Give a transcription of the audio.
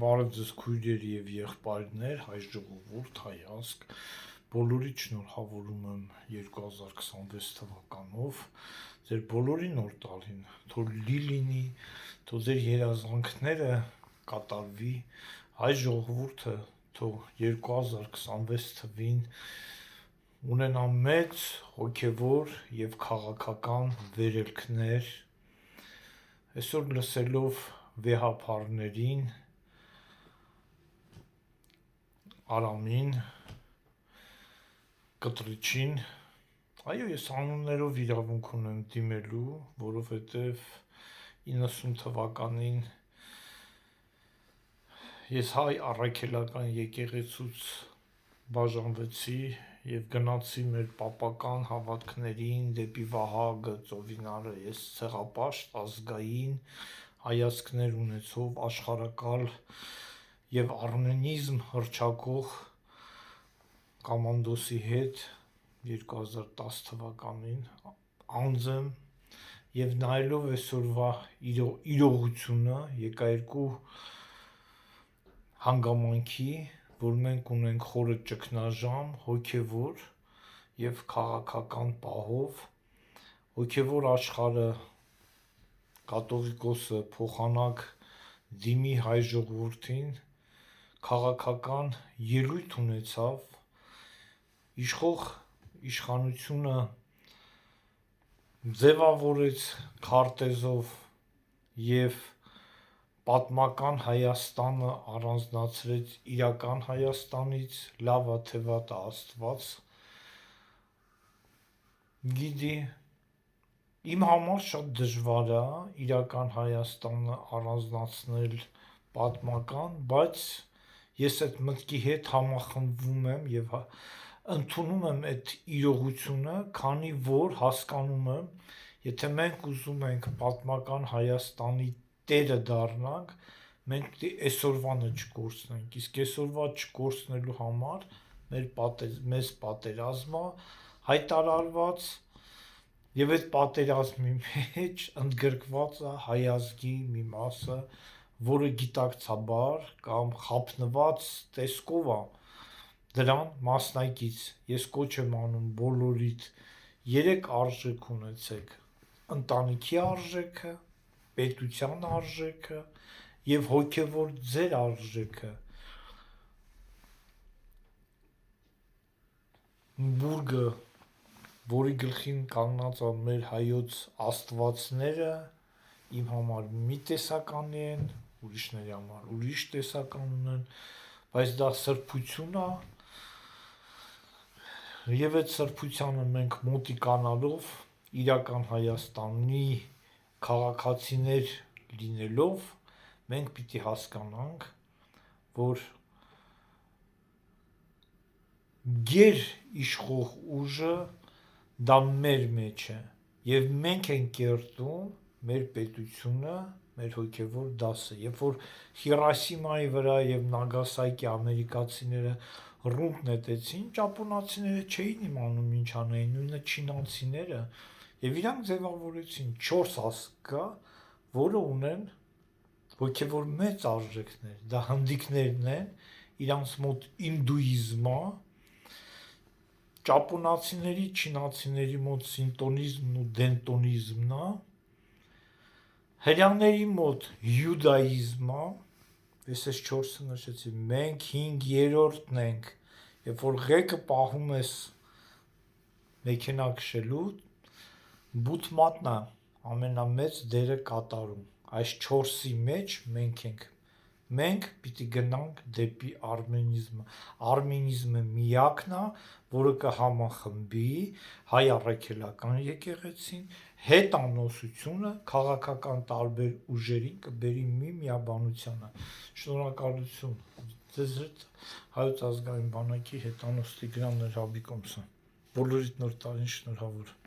Բարև ձեզ քույրեր և եղբայրներ, հայ ժողովուրդ, հայ ազգ, բոլորիդ շնորհավորում եմ 2026 թվականով, ձեր բոլորի նոր տարին, թող լի լինի, թող ձեր երազանքները կատարվի, հայ ժողովուրդը թող 2026 թվին ունենա մեծ հոգևոր և քաղաքական վերելքներ, այսօր լսելով վեհափարներին, Արամին, Կտրիչին, այո, ես անուններով իրավունք ունեմ դիմելու, որովհետև 90 թվականին ես հայ առաքելական եկեղեցուց բաժանվեցի և գնացի մեր պապական հավատքներին դեպի Վահագը, Ծովինարը, ես ցեղապաշտ, ազգային հայացքներ ունեցող աշխարհակալ և արմենիզմ հռչակող կամանդոսի հետ 2010 թվականին անձ եմ և նայելով այսօրվա իրողությունը եկա երկու հանգամանքի, որ մենք ունենք խորը ճգնաժամ հոգևոր և քաղաքական պահով, հոգևոր աշխարհը կաթողիկոսը փոխանակ դիմի հայ ժողովրդին, քաղաքական ելույթ ունեցավ, իշխող իշխանությունը ձևավորեց քարտեզով և պատմական Հայաստանը առանձնացրեց իրական Հայաստանից, լավ ա թե վատ ա Աստված գիտի, իմ համար շատ դժվար է իրական Հայաստանը առանձնացնել պատմական, բայց ես այդ մտքի հետ համախմբվում եմ և ընդունում եմ այդ իրողությունը, քանի որ հասկանում եմ, եթե մենք ուզում ենք պատմական Հայաստանի տերը դառնանք, մենք պետք է այսօրվանը չկորցնենք, իսկ այսօրվա չկորցնելու համար մեզ պատերազմ ա հայտարարված և այդ պատերազմի մեջ ընդգրկված է հայ ազգի մի մասը, որը գիտակցաբար կամ խաբնված տեսքով է դրան մասնակից, ես կոչ եմ անում բոլորիդ 3 արժեք ունեցեք, ընտանիքի արժեքը, պետության արժեքը և հոգևոր ձեր արժեքը, բուրգը, որի գլխին կանգնած է մեր հայոց աստվածները, իմ համար մի տեսականի են, ուրիշների համար ուրիշ տեսական ունեն, բայց դա սրբություն է և այդ սրբությանը մենք մոտիկանալով իրական Հայաստանի քաղաքացիներ լինելով մենք պիտի հասկանանք, որ գերիշխող ուժը դա մեր մեջ է և մենք ենք կերտում մեր պետությունը, մեր հոգևոր դասը, երբ որ Հիրոսիմայի վրա և Նագասակի ամերիկացիները ռումբ նետեցին, ճապոնացիները չէին իմանում ինչ անեին, նույնը չինացիները և իրանք ձևավորեցին 4 ազգ կա, որը ունեն հոգևոր մեծ արժեքներ, դա հնդիկներն են, իրանց մոտ ինդուիզմ ա, ճապոնացիների, չինացիների մոտ սինտոնիզմն ու դենտոնիզմն ա, հրեաների մոտ յուդաիզմ ա, ես այս 4-ը նշեցի, մենք 5-րդն ենք, երբ որ ղեկը պահում ես մեքենա քշելու, բութմատն է ամենամեծ դերը կատարում, այս 4-ի մեջ մենք ենք, մենք պիտի գնանք դեպի արմենիզմը, արմենիզմը միակն է, որը կհամախմբի հայ առաքելական եկեղեցին, հետանոսությունը քաղաքական տարբեր ուժերին կբերի մի միաբանությանը, շնորհակալություն, ձեզ հետ Հայոց ազգային բանակի հետանոս Տիգրան Ներհաբիկոմսը, բոլորիդ նոր տարին շնորհավոր։